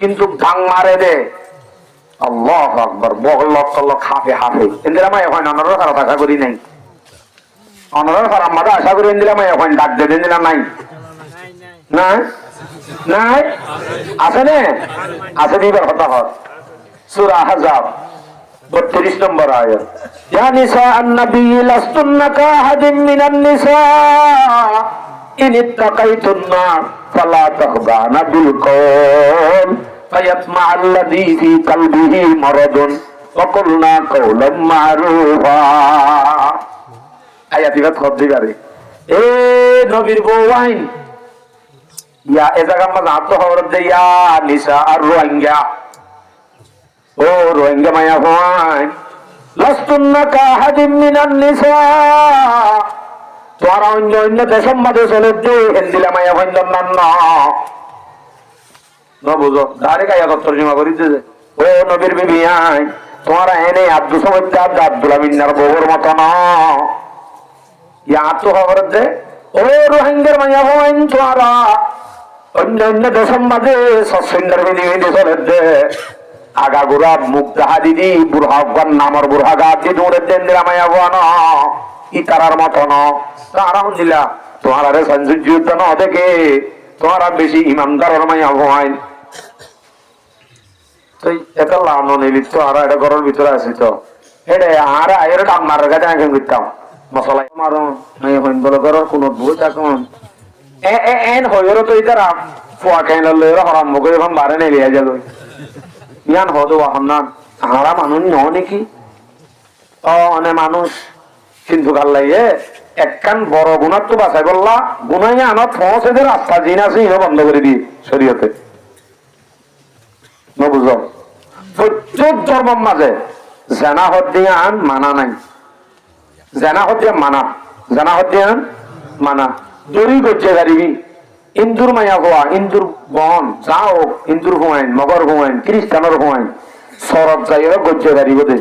কিন্তু গাং মারে দে আল্লাহু আকবার লক্ষ লক্ষ হাফে হাফে ইন্দিরা মাই হয় অনর খারাপ আশা করি নাই অনর খারাপ মাদা আশা করি ইন্দিরা মাই হয় ডাক দে দিন নাই না নাই আছে নে আছে দিবার কথা হয় সূরা আহজাব 32 নম্বর আয়াত ইয়া নিসা আন-নবী লাস্তুন্না কাহাদিন মিনান নিসা ইন ইত্তাকাইতুন্না ফালা তাহবানা বিল কওল ফায়াতমা আল্লাযী ফী কলবিহি মারাদুন ওয়া কুলনা কাওলাম মা'রুফা আয়াত ইবাত হদ্দি করে এ নবীর বউয়াইন ইয়া এ জায়গা মা জাত হওয়ার দে ইয়া নিসা আর রোহিঙ্গা ও রোহিঙ্গা মায়া হয় লাস্তুন্না কাহাদিম মিনান নিসা তোরা অন্য অন্য দেশের মাঝে চলে দে হিন্দিলা মায়া হয় না বুঝো দাঁড়ে কাইয়া তর্জমা করি দে ও নবীর বিবি আই তোরা এনে আব্দুল সমদ আব্দুল আমিনার বউর মত না ইয়া তো খবর দে ও রোহিঙ্গার মায়া হয় তোরা অন্য অন্য দেশের মাঝে সসুন্দর বিধি চলে দে আগা গুড়া মুখ দাহা দিদি বুড়হাগান নামর বুড়হাগা দিয়ে দৌড়ে দেন দিলাম ইতারার মতো নারা দিলা তোমার আরে সঞ্জুর যুদ্ধ ন দেখে তোমার বেশি ইমানদার মাইয়া হওয়াইন তো এটা লানো নিলিত আর এটা ঘরের ভিতরে আছি তো এটা আর আয়ের আমার কাছে আগে করতাম মশলা মারো নাই হইন বলে ঘরের কোনো ভূত এখন এন হইর তো ইতারা ফুয়া খাইল হরাম মুখে এখন বারে নেই লিয়া যাবে ইয়ান হদো না হারা মানুষ ন নাকি অনেক মানুষ কিন্তু ভাল লাগে একখান বড় গুণার তো বাছাই বললা গুনাই আনত ফসেদের রাস্তা জিন আছে ইনো বন্ধ করে দিয়ে শরীয়তে বুঝ প্রত্যেক ধর্মের মাঝে জেনা হদ্দিয়ান মানা নাই জেনা হদ্দিয়ান মানা জেনা হদ্দিয়ান মানা দড়ি গজ্জে গাড়িবি ইন্দুর মায়া গোয়া ইন্দুর বন যাও ইন্দুর হুয়াইন মগর হুয়াইন খ্রিস্টানের হুয়াইন সরব যাই গজ্জে গাড়ি বোধে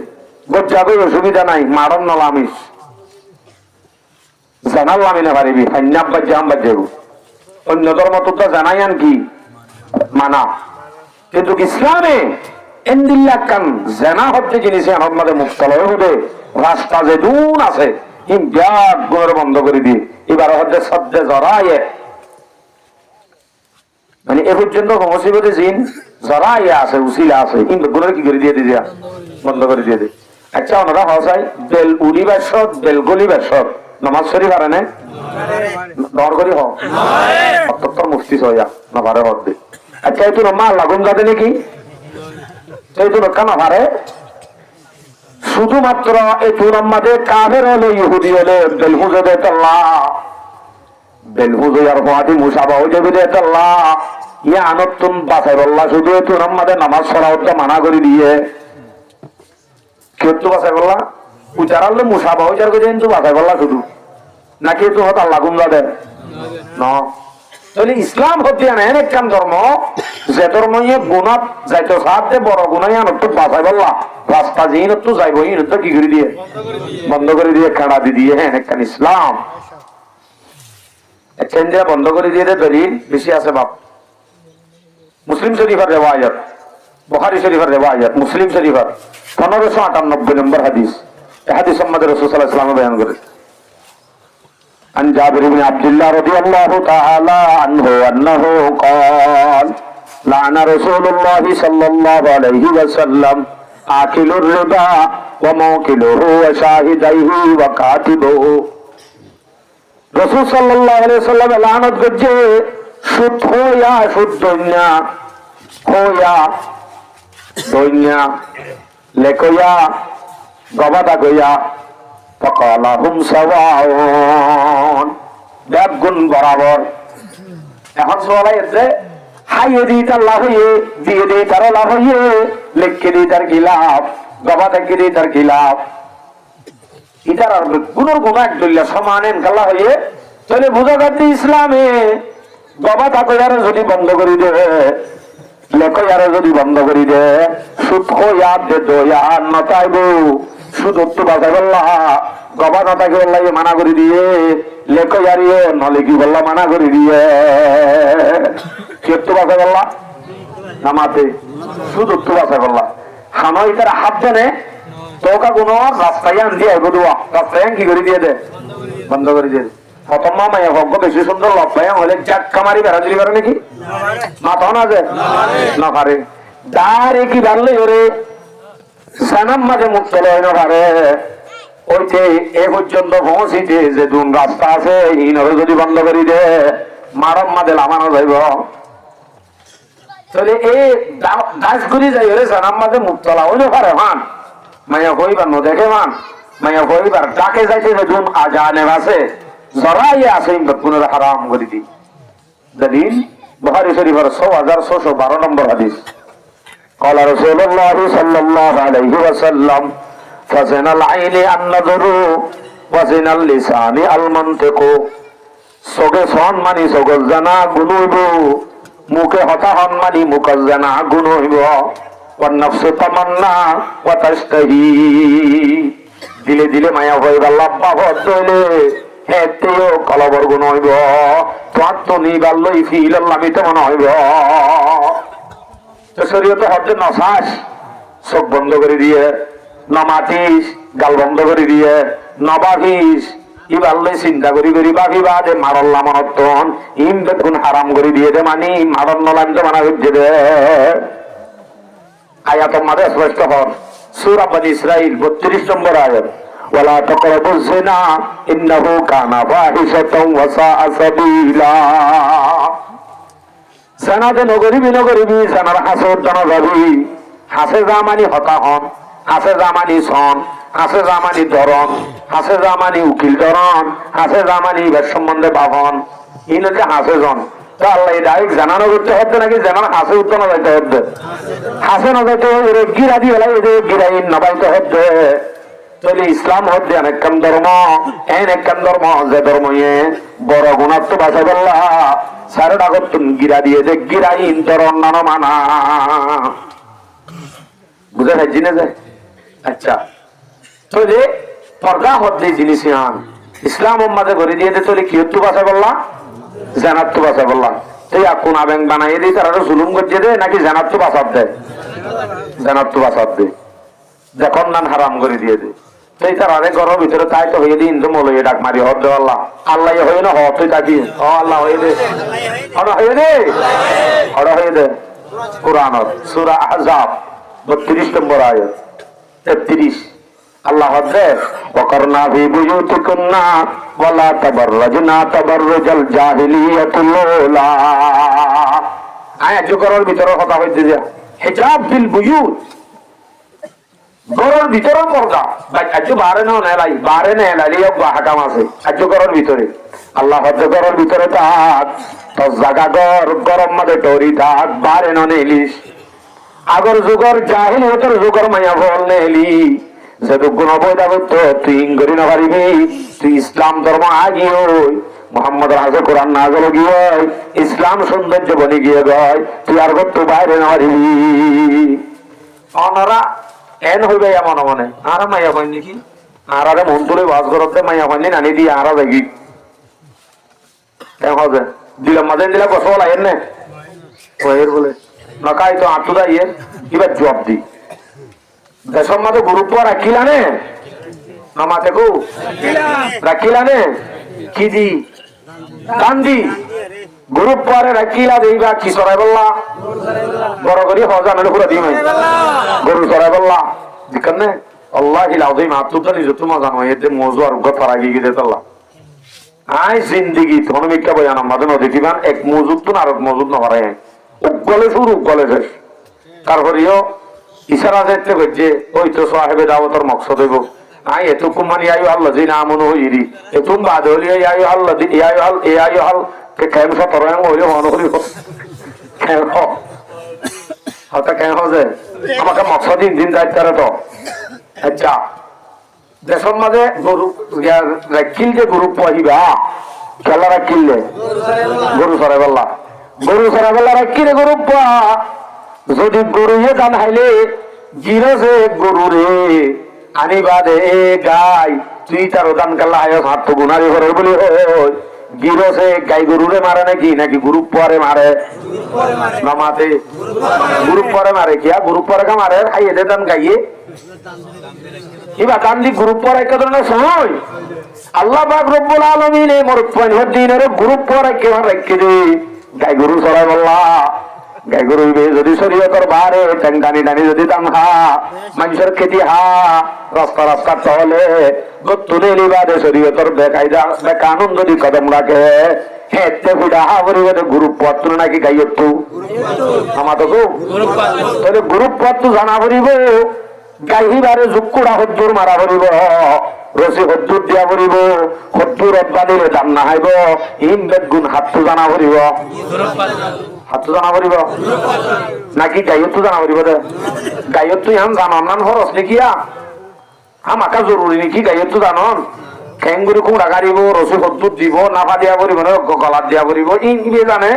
গজ্জাবে অসুবিধা নাই মারণ নলামিস জানালামি না পারিবি হান্যাব বাজ্যাম বাজ্যাবু অন্য ধর্ম তো জানাই আন কি মানা কিন্তু ইসলামে এন্দিল্লা কান জানা হচ্ছে জিনিস আমার মধ্যে মুক্তলয় হবে রাস্তা যে দুন আছে ইম ব্যাগ গুণের বন্ধ করে দিয়ে এবার হচ্ছে সদ্যে জড়ায় মানে এ পর্যন্ত মুসিবতে জিন যারা ইয়া আছে উসিলা আছে কিন্তু গুণের কি করে দিয়ে দিয়া বন্ধ করে দিয়ে দেয় আচ্ছা ওনারা হসাই বেল উড়ি বাসত বেল গলি বাসত নামাজ শরীফ আরে না দর করি হোক অত্যন্তর মুফতি সয়া না পারে হদ দে আচ্ছা এই তো মা লাগুন যাবে নাকি এই তো রক্ষা না পারে শুধুমাত্র এই তোর আমাদের কাফের হলে ইহুদি হলে বেলহুজে দে আল্লাহ বেলহুজে আর বাদি মুসাবা হয়ে যাবে দে আল্লাহ ইয়া আনতুন বাছাই বললা শুধু তোর আমাদের নামাজ পড়া হচ্ছে মানা করে দিয়ে কেউ তো বাছাই বললা উচারালে মুসাবা হয়ে যাবে কিন্তু বাছাই বললা শুধু নাকি তো হত আল্লাহ গুমলা দেন না তাহলে ইসলাম হতে আনেন একখান ধর্ম যে ধর্ম ইয়ে গুণাত যাইতো সাথে বড় গুণাই আনত বাছাই বললা রাস্তা যে ইনত যাইব ইনত কি করে দিয়ে বন্ধ করে দিয়ে খাড়া দিয়ে হ্যাঁ একখান ইসলাম একখান দিয়ে বন্ধ করে দিয়ে দলিল বেশি আছে বাপ মুসলিম শরীফের রেওয়ায়াত বুখারী শরীফের রেওয়ায়াত মুসলিম শরীফের 1598 নম্বর হাদিস এই হাদিস সম্বন্ধে রাসূল সাল্লাল্লাহু আলাইহি ওয়াসাল্লাম বয়ান করেন عن جابر بن عبد الله رضي الله تعالى عنه أنه قال لعن رسول الله صلى الله عليه وسلم آكل الربا وموكله وشاهديه وكاتبه رسول صلى الله عليه وسلم لعنت করছে সুদ হইয়া সুদ দুনিয়া হইয়া দুনিয়া লেকয়া গবাদা গয়া ফকালাহুম সাওয়াউন দেব গুণ বরাবর এখন সবাই এসে হাইয়ে দিই তার লাভ হইয়ে দিয়ে দিই তারও লাভ হইয়ে লেখকে দিই তার কি লাভ গবা থেকে দিই তার কি লাভ ইটার আর গুণের গুণ এক দলিয়া সমান এনকাল্লা হইয়ে তাহলে বুঝা যাচ্ছে ইসলামে গবা তাকে যদি বন্ধ করে দেবে লেখো যদি বন্ধ করে দে সুদ ইয়াদ দে দো ইয়ার নতাইব সুদ তো বাজাই বললা গবা নতাকে বললা মানা করে দিয়ে লেখো ইয়ারিয়ে নলে কি বললা মানা করে দিয়ে সে তো বাজাই বললা নামাতে শুধু তো বাসা করলাম হানই তার হাত দেনে তোকা কোনো রাস্তায় আন দিয়ে গোদুয়া রাস্তায় কি করে দিয়ে দে বন্ধ করে দিয়ে প্রথম মামাই ভগ্য বেশি সুন্দর লব্বায়াম হলে চাক কামারি বেড়া দিলি পারে নাকি মাথা না যে না পারে তারে কি বাড়লে ওরে সানাম মাঝে মুক্ত লয় না পারে ওইতে এ পর্যন্ত পৌঁছিতে যে দুন রাস্তা আছে ইনরে যদি বন্ধ করি দে মারম মাদে লামানো যাইব তাহলে এই দাস ঘুরি যাই ওরে সানাম মাঝে মুক্তলা হইলে পারে মান মাইয়া কইবার ন দেখে মান মাইয়া কইবার ডাকে যাইতে যে দুন আজানে আছে জরাই আছে পুনরা হারাম করে দি দলিল বুখারী শরীফের 6612 নম্বর হাদিস قال رسول الله صلى الله عليه وسلم فزن العين النظر وزن اللسان المنطق সগে সন মানি সগল জানা গুনইব মুখে হতা হন মানি মুখল জানা গুনইব والنفس تمنى وتشتهي দিলে দিলে মায়া হইবা লাভবা হইলে হেতেও কলবর গুণ হইব তোমার তো নিবার লই ফিল লামিতে মনে হইব শরীয়তে হচ্ছে নসাস চোখ বন্ধ করে দিয়ে নমাতিস গাল বন্ধ করে দিয়ে নবাভিস ইবার লই চিন্তা করি করি বাভিবা দে মারল্লা মনতন ইম বেগুন হারাম করে দিয়ে দে মানি মারণ নলাম তো মানা হচ্ছে দে আয়াত মাদে স্পষ্ট হন সূরা বনী ইসরাইল 32 নম্বর আয়াত ওয়ালা তাকরাবুজ জিনা ইন্নাহু কানা ফাহিশাতাও ওয়া সাআ সাবিলা জানাতে নগরিবি জানার হাসর জানা যাবি হাসে জামানি হতা হন হাসে জামানি সন হাসে জামানি ধরন হাসে জামানি উকিল ধরন হাসে জামানি এবার সম্বন্ধে বাহন ইনকে হাসে জন আল্লাহ ডাইরেক্ট জানানো করতে হচ্ছে নাকি জানার হাসে উত্তর যাইতে হচ্ছে হাসে না যাইতে গিরা দিয়ে গিরাই নবাইতে হচ্ছে তাহলে ইসলাম হচ্ছে অনেকক্ষণ ধর্ম এনেকক্ষণ ধর্ম যে ধর্ম বড় গুণাত্ম বাসা বললা সারে ডাকতুন গিরা দিয়ে যে গিরাইন তোর অন্যান্য মানা বুঝে না জিনে যায় আচ্ছা তাহলে পর্দা হচ্ছে জিনিস আন ইসলাম মাঝে করে দিয়ে তাহলে কি হতো বাসা বললা জানাত তো বাসা বললাম এই কোন ব্যাংক বানাই দিই তারা জুলুম করছে দে নাকি জানাত তো বাসাত দেয় জানাত তো বাসাত দে যখন নান হারাম করে দিয়ে দে সেই তার আরে ঘরের ভিতরে তাই তো হয়ে দিন তো মলয়ে ডাক মারি হদ আল্লাহ আল্লাহ হয়ে না তুই তাকি ও আল্লাহ হয়ে দে হয়ে দে হয়ে দে কোরআন সূরা আহজাব 32 নম্বর আয়াত 33 আল্লাহ হদে ওয়াকারনা ফি বুয়ুতিকুন্না ওয়ালা তাবাররাজনা তাবাররুজাল জাহিলিয়াতুল উলা আয়াত জোকরের ভিতরে কথা হইছে যে হিজাব বিল বুয়ুত ঘরের ভিতরে পর্দা ভাই আজ বাইরে নাও নেলাই বাইরে নেলাই হাকাম আছে আজ ঘরের ভিতরে আল্লাহ হদে ঘরের ভিতরে থাক তো জাগা ঘর গরম মাঝে ডরি থাক বাইরে ন নেলিস আগর যুগর জাহিলিয়াতের যুগর মায়া বল নেলি যেহেতু গুণ বৈধা করতো তুই ইংগরি না পারিবি তুই ইসলাম ধর্ম আগিয়ে ওই মোহাম্মদ রাজে কোরআন না গেল গিয়ে ইসলাম সৌন্দর্য বনে গিয়ে গয় তুই আর করতো বাইরে না পারিবি অনারা এন হইবে এমন মনে আর মাইয়া পাইনি কি আর আরে মন তুলে বাস করতে মাইয়া পাইনি নানি দিয়ে আর দেখি হবে দিলাম মাঝে দিলা কত বলা এর নে ওয়ের বলে নকাই তো আটুদা ইয়ে এবার জব দি দেশের মাঝে গুরুত্ব রাখিলা নে নামাতে কো রাখিলা নে কি দি গান্ধী গুরুত্ব আরে রাখিলা দেইবা কি সরাই বললা বড় করি হজা নলে পুরা দিই গরু সরাই বললা দিকানে আল্লাহি লাযিম আতুতা নি যত মজা নয় এতে মজু আর গত রাগি গিয়ে তাল্লা আই জিন্দেগি ধর্মিকা বয়ান আমাদের দেখিবান এক মজুদ তো আর মজুদ না পারে উগলে শুরু উগলে শেষ তারপরেও ইশারা দেখতে হচ্ছে ওই তো সাহেবে দাওয়াতের মকসদ হইব আই এতকুম মানে আয়ু আল্লাহ জিনা আমনু হইরি এতুম বাদ হলি আয়ু আল্লাহ আয়ু আল কে কেন সতর হইলো মন হইব কেন হতা কেন হবে আমাকে মকসদ দিন যাইতে পারে তো আচ্ছা দেশের মাঝে গরু রাখিল যে গরু পাইবা খেলা রাখিলে গরু সরাই বললা রাখিলে গরু পা যদি গরু দান হাইলে জিরোসে গরু রে আনিবা দে গাই তুই তার দান কাল্লা হাত তো গুনারি ঘরে বলি গিরসে গাই গরুরে মারে নাকি নাকি গ্রুপ পরে মারে নামাতে গ্রুপ পরে মারে কিয়া গ্রুপ পরে কা মারে খাইয়ে দে দান গাইয়ে এবার কান্দি গ্রুপ পরে একটা ধরনের সময় আল্লাহ পাক রব্বুল আলামিন এই মরুত্বাইন হদ্দিনের গ্রুপ পরে কেউ রেখে দে গাই গরু চড়াই বললা গাই গরু যদি শরীয়তর বারে ট্যাং টানি টানি যদি টান হা মানুষের খেতি হা রাস্তা রাস্তা চলে গতুলে লিবাদে শরীয়তর বেকায়দা বেকানুন যদি কদম রাখে হেতে ফুডা হা বলিবে গ্রুপ পত্র নাকি গাইয়ত্তু আমাতো তাহলে গ্রুপ পত্র জানা পড়িব গাইবারে জুকুড়া হদ্দুর মারা পড়িব রসি হদ্দুর দিয়া পড়িব হদ্দুর অব্বাদিলে দাম না হাইব ইন বেগুন হাতটো জানা পড়িব হাতটো জানা পড়িব নাকি গাইয়ত্তু জানা পড়িব দে গাইয়ত্তু ইহান জানান নান হরস নেকিয়া আমাকা জরুরি নাকি গাইয়ত্তু জানন খেঙ্গুরি কুড়া গাড়িব রসি হদ্দুর দিব নাফা দিয়া পড়িব না গলাত দিয়া পড়িব ইন কি জানে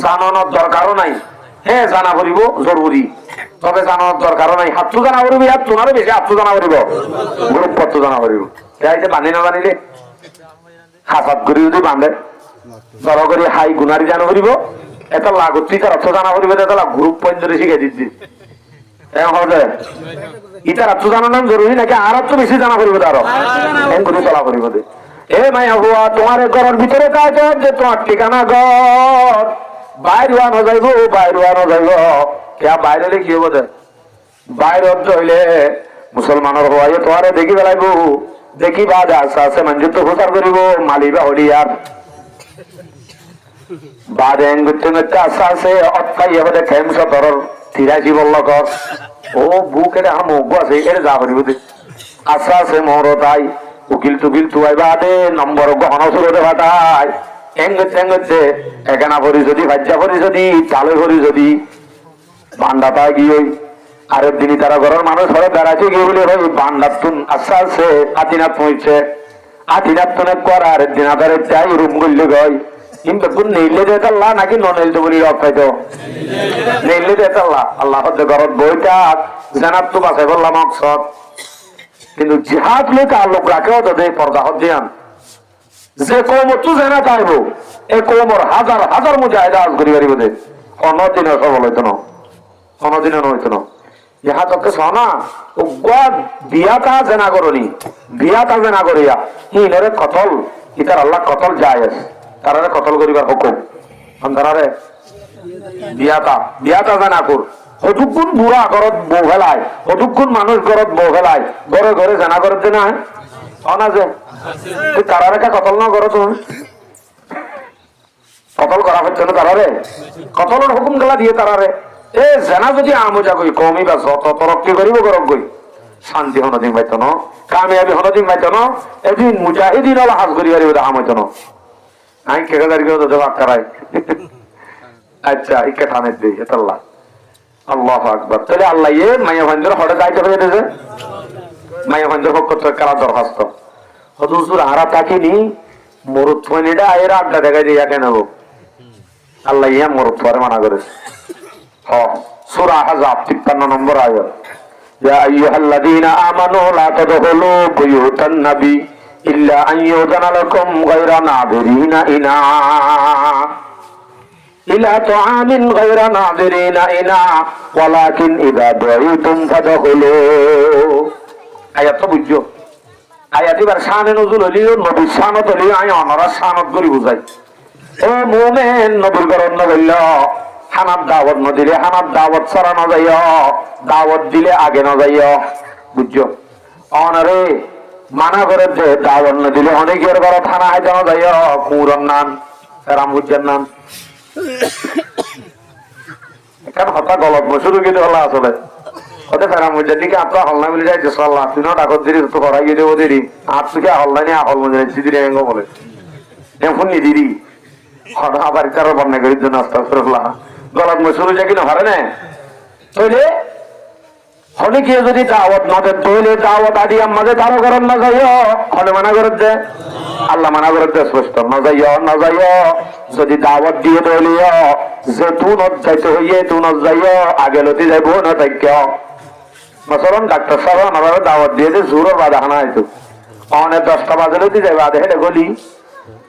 জানানোর দরকারও নাই হ্যাঁ জানা পড়িব জরুরি তবে জানানোর দরকারও নাই হাতটো জানা পড়িব হাত তোনারও বেশি হাতটো জানা পড়িব গ্রুপ পত্র জানা পড়িব এইটা বান্ধি না জানিলে হাত করি যদি বান্ধে জড় করে হাই গুনারি জানা পড়িব এটা লাগতি তার অর্থ জানা পড়িব এটা গ্রুপ পয়েন্ট ধরে শিখে দিচ্ছি হবে ইটার অর্থ জানানো জরুরি নাকি আর তো বেশি জানা পড়িব তার করে চলা পড়িব এ মাইয়া হুয়া তোমার ঘরের ভিতরে কাজ যে তোমার ঠিকানা ঘর বাইরে আনো যাইব বাইরে আনো যাইব কেয়া বাইরে কি হবো বাইরে হইলে মুসলমানের হওয়াই তোমারে দেখি বেলাইব দেখি বাদ আস্তে আস্তে মানুষ তো প্রচার করিব মালিবা হলিয়ার বাদে করতে করতে আস্তে আস্তে অত্যাই হবে খেম সতর তিরাশি বলল কর ও বুক এটা আমার মুখ আছে এটা যা করিব আস্তে আস্তে মোর তাই উকিল টুকিল তুয়াই বাদে নম্বর গহনা সুরতে ফাটাই এঙ্গছে একানা ভরি যদি ভাজ্যা ভরি যদি চালে ভরি যদি বান্ডাটা গিয়ে আরেক দিনই তারা ঘরের মানুষ ঘরে বেড়াতে গিয়ে বলে ভাই বান্ডার তুন আস্তে আস্তে আতিনাথ পৌঁছে আতিনাথ তুনে কর আরেক দিন আধারে চাই রুম করলে গয় কিন্তু তুন নেইলে যে তাল্লা নাকি ননেলতে বলি রক্ষাইত নেইলে যে তাল্লা আল্লাহ হচ্ছে ঘরত বইটা জানাত তো বাসাই বললাম মকসদ কিন্তু জিহাদ লোক আর লোক রাখেও তো দেয় পর্দা হদ্দিয়ান যে কৌমত জানা চাইব এই কৌমর হাজার হাজার মুজাহিদ আজ করি পারিব দে অনদিনে সবল হইত না অনদিনে হইত না ইহা তোকে শোনা বিয়াটা জেনা করনি বিয়াটা জেনা করিয়া ইনরে কতল ইতার আল্লাহ কতল যায় তারারে কতল করিবার হুকুম তারারে বিয়াটা জেনা কর কতক্ষণ বুড়া ঘরত বউ ফেলায় কতক্ষণ মানুষ ঘরত বউ ফেলায় ঘরে ঘরে জেনা করতে না অনা যে তারারে কা কতল না করো তুমি কতল করা হচ্ছে না তারারে কতলের হুকুম গেলা দিয়ে তারারে এ জেনা যদি আমজা কই কমই বা যত তরক্কি করিব গরক গই শান্তি হনদিন পাইতো ন কামিয়াবি হনদিন পাইতো ন এদিন মুজাহিদিন হল হাজ করি পারিব দাম হইতো না আই কেকা দাঁড়ি কেউ তো ভাগ করাই আচ্ছা ইকে ঠানে দিই এতাল্লাহ আল্লাহ আকবার তাহলে আল্লাহ ইয়ে মাইয়া ভান্ডার হঠাৎ দায়িত্ব হয়ে গেছে মাইয়া ভান্ডার পক্ষ থেকে কারা দরখাস্ত হুজুর আরা তাকিনি মরুত্বনিটা এর আড্ডা দেখাই দিয়ে কেন আল্লাহ ইয়া মরুত্বরে মানা করেছে সূরা আহজাব 53 নম্বর আয়াত ইয়া আইয়ুহাল্লাযীনা আমানু লা তাদখুলু বুয়ুতান নাবী ইল্লা আন ইউযানা লাকুম গায়রা নাযিরিনা ইনা ইলা তুআমিন গায়রা নাযিরিনা ইনা ওয়ালাকিন ইযা দুইতুম ফাদখুলু আয়াত তো বুঝছো আয়াত এবার শানে নজুল হলিও নবী শানত হলিও আই অনরা শানত করি বুঝাই ও মুমিন নবীর গরণ বলল হানাত দাওয়াত ন দিলে হানাত দাওয়াত ছড়া ন যাইও দাওয়াত দিলে আগে ন যাইও বুঝছো অনারে মানা করে যে দাওয়াত ন দিলে অনেকের বড় থানা হাইতে ন যাইও কুরন নান রাম বুঝছেন নান এখন হতা গলত শুরু কিন্তু হলা আসলে ওতে ফেরাম বুঝছেন দিকে আপনার হল না মিলে যাই সাল্লাহ তুই ডাকত দিদি তো করাই গিয়ে দেবো দিদি আর তুই হল নাই হল মনে দিদি এঙ্গ বলে এখন নি দিদি আবার কারো বন্যা করির জন্য আস্তাগফিরুল্লাহ গলত মশুরু যা কিনা হারে না তাইলে অনেকে যদি দাওয়াত না দেন তাহলে দাওয়াত আদি আমাদের তারও করেন না যাইও হলে মানা করে দে আল্লাহ মানা করে দে স্পষ্ট না যাইও না যাইও যদি দাওয়াত দিয়ে দলিও যে তুই নত যাইতে হইয়ে তুই নত যাইও আগে লতি যাইব না তাইক মসলন ডাক্তার সাহেব আমাদের দাওয়াত দিয়ে যে জোরের বাধা হানা হইতো অনেক 10টা বাজে লতি যাইবে আধে হেঁটে গলি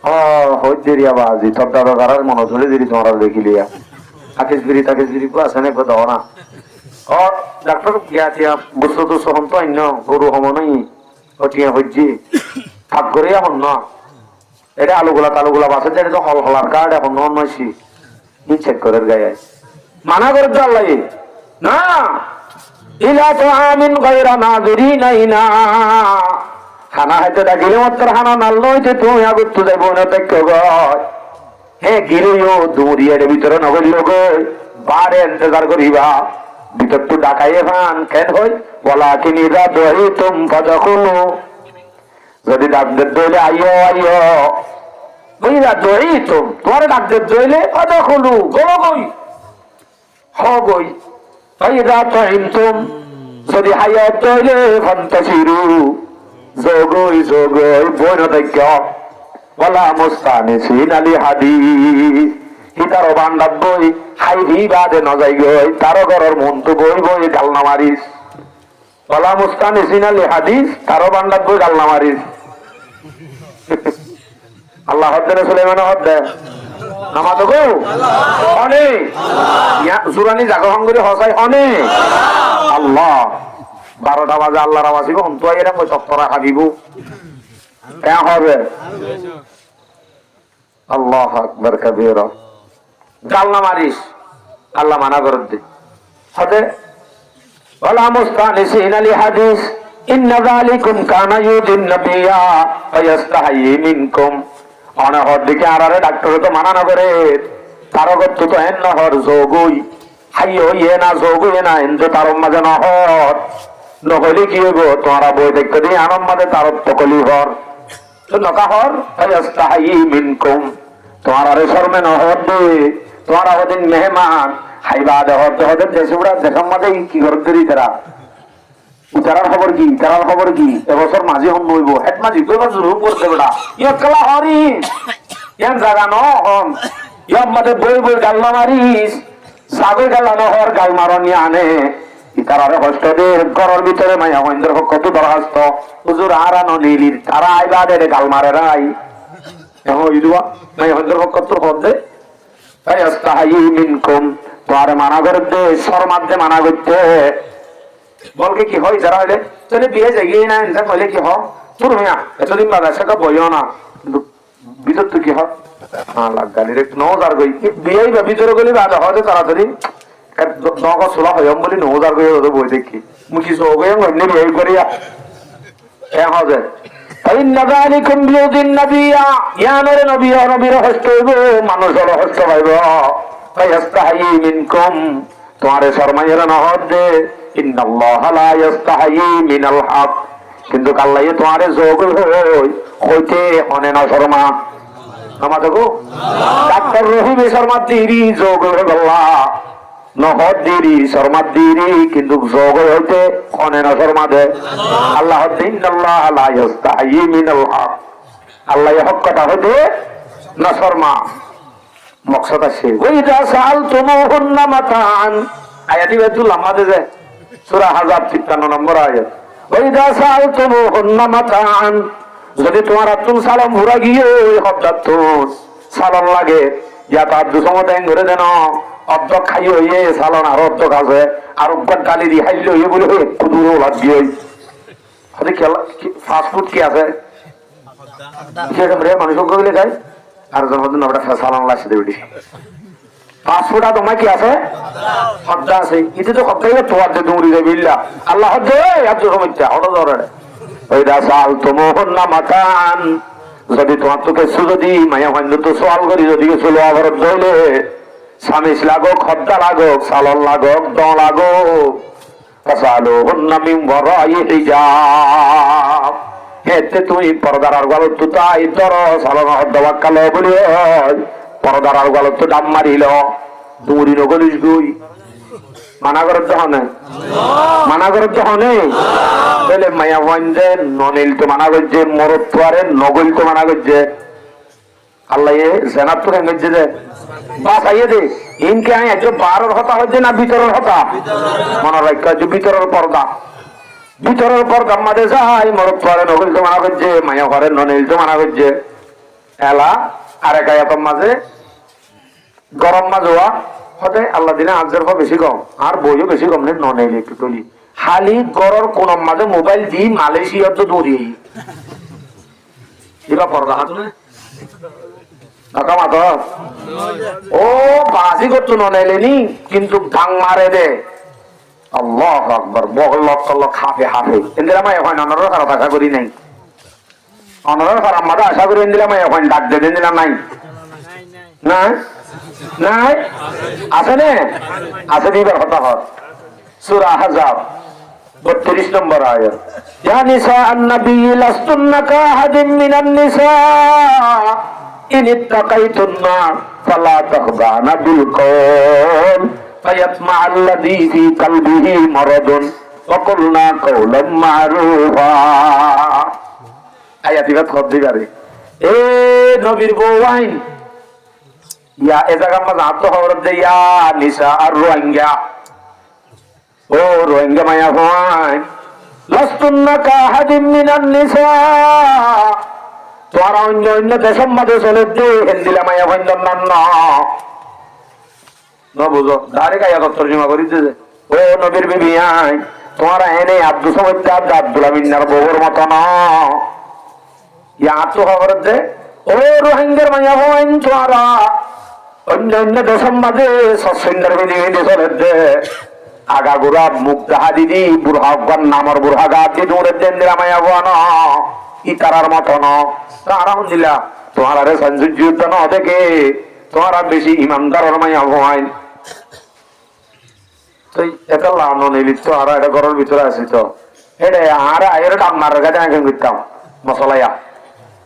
হইতেরিয়া বাজি তোর দাদা তারার মনে ধরে দিলি তোমরা দেখিলিয়া আকিস বিড়ি আছে না কথা না ও ডাক্তার গিয়া বুঝতো তো সহন তো অন্য গরু হম নাই ওটিয়া হইছি ভাগ করে এখন না এটা আলুগুলা বাসে এটা তো হল হলার কার্ড এখন নইছি ই চেক করে গায়ে মানা করে তো আল্লাহ না ইলা তো আমিন গায়রা নাযিরিনা ইনা খানা হাইতে ডাকিলে মাত্র খানা নাল হইতে তুমি আগত তো যাইব না দেখো গয় হে গিরিও দৌড়িয়ে ভিতরে নগরিও গই বারে ইন্তজার করিবা ভিতর তো ডাকাইয়ে ভান কেন হই বলা কিনি রাত হই তুম ফাদাখুলু যদি ডাকদের দইলে আইও ওই রাত হই তুম তোমার ডাকদের দইলে ফাদাখুলু গলো গই হ গই ওই রাত হই তুম যদি হায়াত দইলে ফান্তাসিরু জগই বইন দেখ বলা মুস্তানিসিন আলী হাদিস হিতারো বান্ডাত বই হাই ভি বাদে নজাই গই তারো ঘরের মন তো বই গালনা মারিস বলা মুস্তানিসিন আলী হাদিস তারো বান্ডাত বই গালনা মারিস আল্লাহ হদ্দে সুলাইমান হদ্দে নামাজ গো হনে জুরানি জাগো হঙ্গরি হসাই হনে আল্লাহ 12টা বাজে আল্লাহর আওয়াজ হইব অন্ত এরকম ওই তত্তরা হাবিব হবে আল্লাহ আকবার কাবীরা গালনা মারিস আল্লাহ মানা করে দে হতে ওয়ালা মুস্তানিসিন আলী হাদিস ইন্না যালিকুম কানা ইউদিন নবিয়া ফায়াস্তাহি মিনকুম অনা হদিকে আরারে ডাক্তার তো মানা না করে তারগত তো এন নহর যোগই হাইও ইয়ে না যোগই না এনতে তারম মাঝে নহর নহলে কি হইব তোমরা বই দেখতে দিই আনন্দ মাঝে তার তকলি হর তো নকা হর ফায়াস্তাহি মিনকুম তোমার আরে শর্মে নহর দে তোমার ওদিন মেহমান হাইবা দে হতে দেশে উড়া দেশের মাঝে কি করতে দিই তারা তারার খবর কি এবছর মাঝে হন নইব হেড মাঝি তো শুরু করতে বেটা ইয়কলা হরি ইয়ান জায়গা ন হন ইয়ক মাঝে বই গাল্লা মারিস সাবে গাল্লা নহর গাল মারনি আনে তারারে কষ্ট দে ঘরের ভিতরে মাইয়া মহেন্দ্র কত দরখাস্ত হুজুর আরানো নীলির তারা আইবা দে গাল মারে রাই এখন ইদুয়া মাইয়া মহেন্দ্র কত হদে তাই আস্তাহি মিনকুম তোরে মানা করে দে শর্মাতে মানা করতে বলকে কি হয় যারা হইলে তাহলে বিয়ে জায়গায় না ইনসান হইলে কি হয় তোর মিয়া এতদিন বাদা সেটা বইও না ভিতর তো কি হয় গালির একটু নজার গই বিয়ে বা ভিতরে গেলে বাদা হয় তাড়াতাড়ি নগর সোলা হইম বলি নজার গই ওদের বই দেখি মুখি সো গই অন্য বিয়ে করিয়া হ্যাঁ হবে ইন্নাযালিকুম বিউদিন নাবিয়া ইয়ানের নবীর হস্ত হইব মানুষের হস্ত হইব ফায়াস্তাহি মিনকুম তোমারে শর্মাইয়ের নহর দে ইন্নাল্লাহা লা ইস্তাহি মিনাল হক কিন্তু আল্লাহ তোমারে যোগ হইতে অনে না শর্মা আমাদের গো ডাক্তার রহিম শর্মা দিরি যোগ আল্লাহ নহর দিরি শর্মা দিরি কিন্তু যোগ হইতে অনে না শর্মা দে আল্লাহ ইন্নাল্লাহা লা ইস্তাহি মিনাল হক আল্লাহ হক কথা হইতে না শর্মা মকসদ আছে ওই যা সালতুমুহুন্না মাতান আয়াতি বেতুল আমাদের যে সূরা হাজাব 53 নম্বর আয়াত ওই যা সালতুমুহুন্না মাতান যদি তোমার আতুন সালাম ভরা গিয়ে হঠাৎ সালাম লাগে ইয়া তার দুসমতে ঘুরে দেন অর্ধ খাই হইয়ে সালান আর অর্ধ কাছে আর উপর গালি দি হাইলে হইয়ে বলে একটু দূর লাগি হই হতে ফাস্ট ফুড কি আছে মানুষ কইলে যায় আর যখন আমরা সালাম লাসে দেবি পাসপোর্ট তোমার কি আছে হদ্দা আছে এটা তো হদ্দাই তোমার যে দৌড়ি যাবে ইল্লা আল্লাহ হদ্দে এত সমস্যা হঠাৎ ধরে ওই রাসাল তুমুহুন্না মাতান যদি তোমার তো কিছু যদি মায়া হইন্দ তো সওয়াল করি যদি কিছু আবার দইলে সামিস লাগোক হদ্দা লাগোক সালন লাগোক দ লাগোক ফাসালুহুন্না মিন ওয়ারাই হিজাব এতে তুমি পর্দার আর গলত তো তাই ধর সালন হদ্দা ওয়াক্কাল বলি পর্দার আর গলত তো ডাম মারিল দৌড়ি নগলিস গুই মানা করার যখন তাহলে মায়া বন্ধে ননিল তো মানা করছে মরদ তো আরে নগল তো মানা করছে আল্লাহ জেনার তো ভেঙেছে যে বাস আইয়ে দে ইনকে আই আজ বারোর হতা হচ্ছে না ভিতরের হতা মনে রাখা যে ভিতরের পর্দা মাঝে যাই মরদ তো আরে নগল তো মানা করছে মায়া ঘরে ননিল তো মানা করছে এলা আর এক আয়াতের মাঝে গরম মাঝ হওয়া হতে আল্লাহ দিনে আজের বেশি কম আর বইও বেশি কম নেই নন একটু তুলি খালি গরর কোন মাঝে মোবাইল দি মালয়েশিয়ার তো দৌড়িয়ে এবার পর্দা হাত ও বাজি করতো ননেলেনি কিন্তু গাং মারে দে আল্লাহ আকবার বগল লক্ষ হাফে হাফে ইন্দিরা মাই এখন অনর খারাপ আশা করি নাই অনর খারাপ মাথা আশা করি ইন্দিরা মাই এখন ডাক দে দিন নাই নাই নাই আছে নে আছে দিবার কথা হত সূরা আহজাব 32 নম্বর আয়াত ইয়া নিসা আন-নবী লাস্তুন্না কাহাদিন মিনান নিসা ইন ইত্তাকাইতুন্না ফালা তাখদানা বিল কওল ফায়াতমা আল্লাযী ফী কলবিহি মারাদুন ওয়া কুলনা কাওলাম মা'রুফা আয়াত ইবাত হদ্দি পারে এ নবীর বউয়াইন ইয়া এ জায়গা মাঝে আত্ম খবর দে ইয়া নিসা আর রোহিঙ্গা ও রোহিঙ্গা মায়া ভাই লাস্তুন্না কাহাদিন মিনান নিসা তোরা অন্য অন্য দেশের মাঝে চলে দে হিন্দিলা মায়া ভাই না বুঝো ডাইরেক্ট আয়াত তর্জমা করি দে ও নবীর বিবি আই তোরা এনে আব্দুল সামাদ আব্দুল আমিনার বউর মত না ইয়া আত্ম খবর দে ও রোহিঙ্গার মায়া ভাই তোরা অন্য অন্য দেশের মাঝে সসেন্দার বিধি চলে দে আগা গুড়া মুখ দাহা দিদি বুড়া নামর বুড়া গা দিয়ে দৌড়ে দেন দিলাম ই তারার মতো ন তারা দিলা তোমার আরে সঞ্জুর যুদ্ধ ন দেখে তোমার বেশি ইমানদার মাইয়া ভয় তো এটা লানো নিলি তো আর এটা ঘরের ভিতরে আছি তো এটা আর আয়ের ডাক মারার কাছে আগে করতাম মশলাইয়া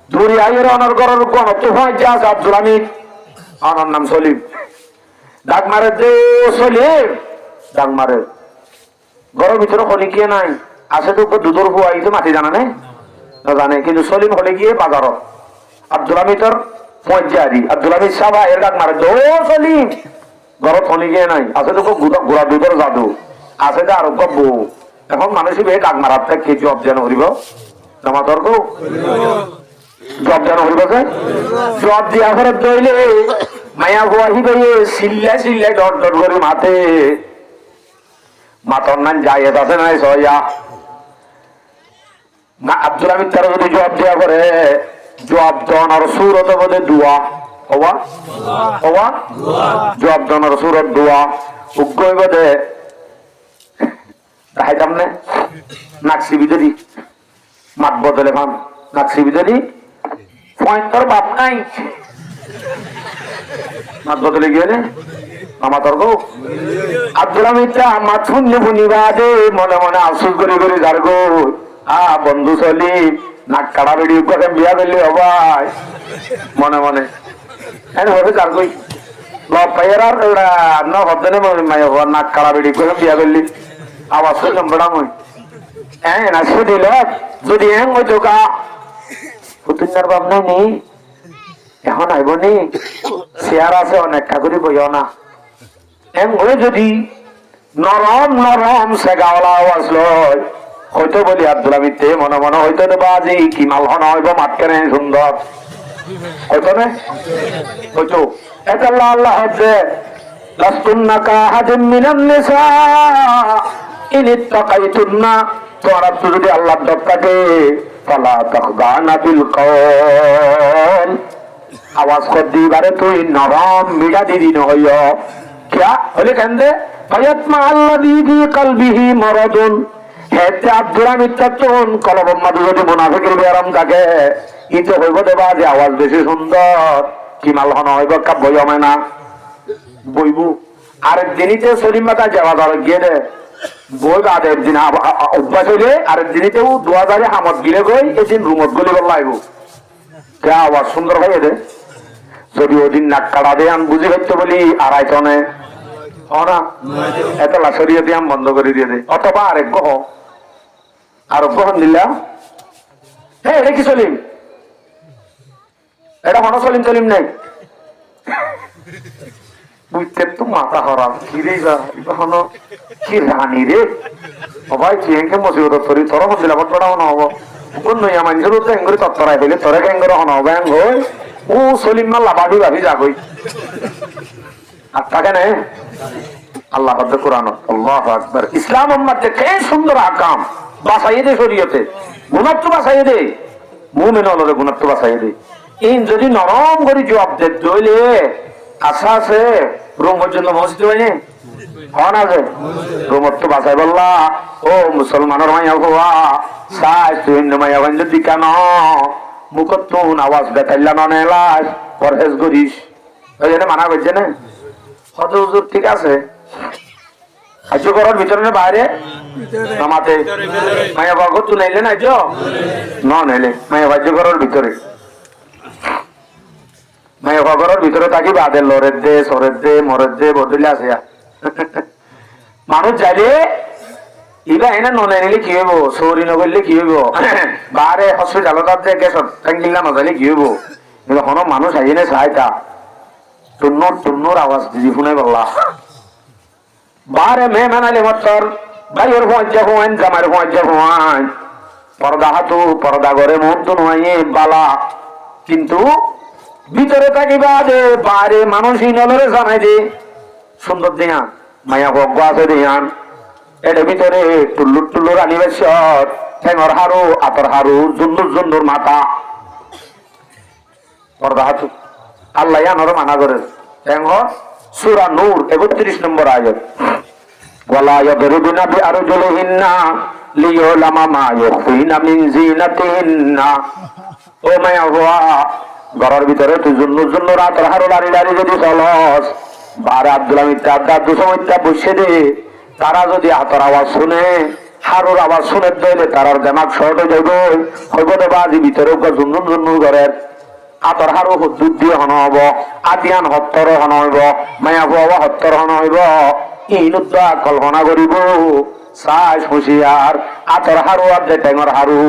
দূরে আয়ের অনার ঘরের কোন তো হয় যা আব্দুল হামিদ আমার নাম সলিম ডাক মারে দে সলিম ডাক মারে ঘরের ভিতরে হলি গিয়ে নাই আছে তো দুধর বুয়া তো মাটি জানা নেই জানে কিন্তু সলিম হলে গিয়ে বাজারত আব্দুল হামিদর পঞ্চায়েত আব্দুল হামিদ সাহা এর ডাক মারে ও সলিম ঘরত হলি গিয়ে নাই আছে তো গুড়া দুধর জাদু আছে তো আরো বউ এখন মানুষ ডাক মারার থেকে জব যেন হরিব তোমার কো জব যেন হরিব জব দিয়া ঘরে দইলে মায়া বুয়া হিবে সিল্লাই সিল্লাই ডট ডট করে মাথে মাতর নাম জায়েদ আছে নাই সয়া আব্দুল হামিদ তারা যদি জবাব দেওয়া করে জবাব দেওয়ার সুরত বোধে দোয়া হওয়া হওয়া জবাব দেওয়ার সুরত দোয়া উগ্র বোধে দেখাইতাম নে নাকসি বিদরি মাত বদলে ভান নাকসি বিদরি পয়েন্টর বাপ নাই মাত বদলে গিয়ে নে আমার তর্ক আব্দুল হামিদ আমার শুনলে বুনিবা দে মনে মনে আফসোস করে করে যার গো বন্ধু সলিম নাক কাটা বেড়ি বিয়া করলি হবাই মনে মনে হবে যার কই পাইয়ার নাক কাটা বেড়ি বিয়া করলি আওয়াজ নম্বরা মই না শুনিল যদি এং ওই দোকা পুতুনার বাপ নাই নি এখন আইব নি চেয়ার আছে অনেক কাকুরি বইও না এম হয়ে যদি নরম নরম সেগাওয়ালা আওয়াজ লয় হয়তো বলি আব্দুল হামিদ মনে মনে হয়তো বাজি কি মাল হন হইব মাত কেন সুন্দর হয়তো না হয়তো এটা আল্লাহ আল্লাহ হচ্ছে লাস্তুন্না কাহাদিন মিনান নিসা ইন ইত্তাকাইতুন্না তোমরা যদি আল্লাহর ডর থাকে ফালা তাখদানা বিল কওল আওয়াজ কর দিবারে তুই নরম মিঠা দিদি নহইও क्या बोले कहते फयत्मा अल्लाजी फी कल्बिही मरदुन हेते আব্দুল হামিদ তখন কলবের মধ্যে যদি মুনাফিকের ব্যারাম থাকে ইতো হইব দেবা যে আওয়াজ বেশি সুন্দর কি মাল হন হইব কাব বই হবে না বইবু আরেক দিনিতে সলিম মাতা যাওয়া ধর গিয়ে দে বই বাদে একদিন অভ্যাস হইলে আরেক দিনিতেও 2000 হামত গিলে গই এদিন রুমত গলি বল লাইব কে আওয়াজ সুন্দর হয়ে দে যদি ওদিন নাক কাটা দিয়ে আমি বুঝি পাইতে বলি আড়াই টনে না এত লাশরিয়া দিয়ে আমি বন্ধ করে দিয়ে দে অথবা আরেক গহ আরোগ্য হন দিলাম হ্যাঁ এটা কি সলিম এটা হন সলিম সলিম নেই বুঝতে তো মাথা হরাম কি রে হন কি রানী রে সবাই চিয়েকে মসিবত তরি তোর হন দিলাম বড় হন হব অন্য মানুষের তো এঙ্গুরি তত্তরাই হইলে তোরে কেঙ্গুর হন হবে হই ও সলিম মাল্লা ভাবি ভাবি যাগই আর থাকে না আল্লাহ কোরআন আল্লাহু আকবার ইসলাম উম্মতে কে সুন্দর আকাম বাসাইয়ে দে শরীয়তে গুনাহ তো বাসাইয়ে দে মুমিন হলো গুনাহ তো বাসাইয়ে দে ইন যদি নরম করে জবাব দে দইলে আশা আছে রুমের জন্য মসজিদ হয়নি হন আছে রুমের তো বাসাই বললা ও মুসলমানের মাইয়া হওয়া সাই তুই মাইয়া বন্ধ দিকান মুখতুন আওয়াজ দেখাইলা না নেলাস পরহেজ করিস ওই জন্য মানা করছে না হত হুজুর ঠিক আছে আজ করার ভিতরে না বাইরে নামাতে মায়া বাগো তুই নাইলে না যো নাইলে মায়া বাজ্য করার ভিতরে মায়া বাগরের ভিতরে থাকি বাদে লরের দে সরের দে মরের দে বদলে আছে মানুষ যাইলে ইবা এনে ননে নিলে কি হইব সৌরি নগরলে কি হইব বারে হসপিটালত গেছত ট্যাঙ্কিলা নজাইলে কি হইব হন মানুষ আইনে চাইতা টুন্নুর টুন্নুর আওয়াজ দিদি শুনে বললা বারে মেহমান আলে মতর ভাইয়ের পয়সা হওয়ান জামার পয়সা হওয়ান পর্দা হাতু পর্দা করে মন্ত নয় বালা কিন্তু ভিতরে থাকি বাদে বারে মানুষই নলরে জানাই দে সুন্দর দেহান মায়া ভগ্য আছে দেহান এর ভিতরে টুল্লুর টুল্লুর আনিবেশ্বর ঠেঙর হারু আতর হারু জুন্দুর জুন্দুর মাথা পর্দা হাতু আল্লাহ আনারও মানা করেন ঠেঙর সূরা নূর ৩১ নম্বর আয়াত ওয়ালা ইয়াদরিবুনা বিআরজুলিহিন্না লিয়ুলামা মা ইউখফিনা মিন জিনাতিহিন্না ও মায়া হওয়া ঘরের ভিতরে তুই জুন্দুর জুন্দুর আতর হারু লারি লারি যদি চলস বারে আব্দুল হামিদ দাদু সময়টা বসে দে তারা যদি হাতর আওয়াজ শুনে হারুর আওয়াজ শুনে দিলে তারার দেমাগ শর্ট হয়ে যাবে হইব দেবা আজি ভিতরে জুন্দুর জুন্দুর ঘরের আতর হারু দুধ দিয়ে হন হব আদিয়ান হত্তর হন হইব মায়া বাবা হত্তর হন হইব ইনুদ্দা কল্পনা করিব সাইজ হুঁশিয়ার আতর হারু আর দে টেঙর হারু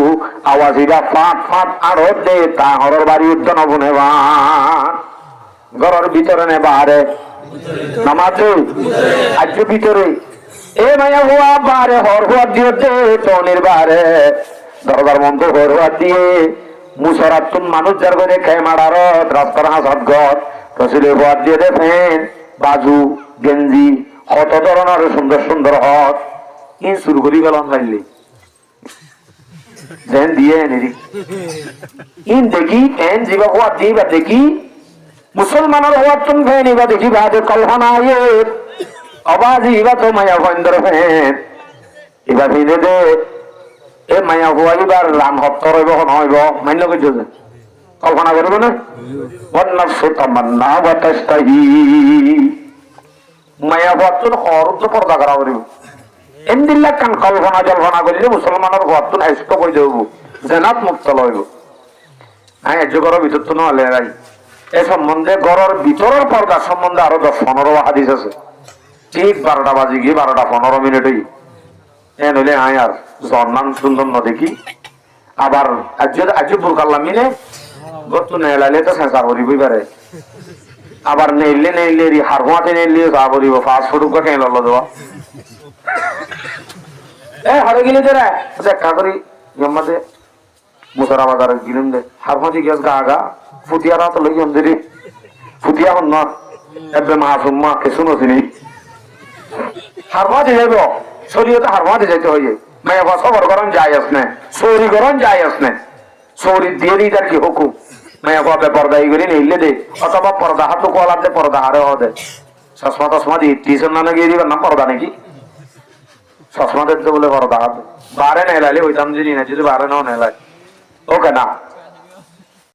আওয়াজ ইবা ফাঁট ফাঁট আর দে তা হরর বাড়ি উদ্যান বনেবা ঘরের ভিতরে নে বাহারে নামাজে আজ ভিতরে এ মায়া হওয়া বারে হর হওয়া দিয়ে দে টনের বারে দরবার মন্দ হর হওয়া দিয়ে মুসরাতুন মানুষ যার করে খেয়ে মারার রাস্তার হাসাত ঘর রসিলের হওয়া দিয়ে দে ফেন বাজু গেঞ্জি হত ধরনের সুন্দর সুন্দর হত ইন শুরু করি গেলাম লাইলি যেন দিয়ে এনে ইন দেখি এন জিবা হওয়া দিবা দেখি মুসলমানের হওয়ার তুমি ফেন ইবা দেখি বাদে কল্পনা অবাজি ইবা তো মায়া ভয়ন্দর ফেন ইবা ফিরে দে এ মায়া হওয়া এবার রাম হত্তর হইব হইব মান্য করছে কল্পনা করব না মায়া হওয়ার হরত পর্দা করা করিব এমদিল্লা কান কল্পনা জল্পনা করলে মুসলমানের হওয়ার নষ্ট করে দেব জেনাত মুক্ত লইব হ্যাঁ যুগর ভিতর তো নহলে রাই এ সম্বন্ধে গড়ের ভিতরের পর্দা সম্বন্ধে আরো 10-15 হাদিস আছে ঠিক 12টা বাজে গিয়ে 12টা 15 মিনিটই এ নইলে আয় আর জন্নান সুন্দর ন দেখি আবার আজ বুরকাল্লা মিলে গত নেলালে তো সেঁচা করিবই পারে আবার নেইলে নেইলে হারহুয়াতে নেইলে চা করিব ফাস্ট ফুড কে লল দেওয়া এ হারে গিলে দে দেখা করি জম্মাতে মুসারা বাজার গিলুম দে হারহুয়াতে গিয়ে গা গা ফুটিয়া রাত লই অন্ধেরি ফুটিয়া হন না এবে মাসুম্মা কিছু নছিনি হারহুয়াতে যাইব শরীয়তে হারমাতে যাইতে হইয়ে মেয়ে সবর গরম যায় আসনে সৌরি গরম যায় আসনে সৌরি দিয়ে দিই তার কি হুকুম মেয়ে বাপে পর্দা ইগুলি নিলে দে অথবা পর্দা হাত কোয়ালার দে পর্দা হারে হদে চশমা টসমা দিয়ে টিউশন না গিয়ে দিবার নাম পর্দা নাকি চশমা দেখতে বলে পর্দা হাত বারে নেলাইলে হইতাম যদি না যদি বারে নাও নেলাই ওকে না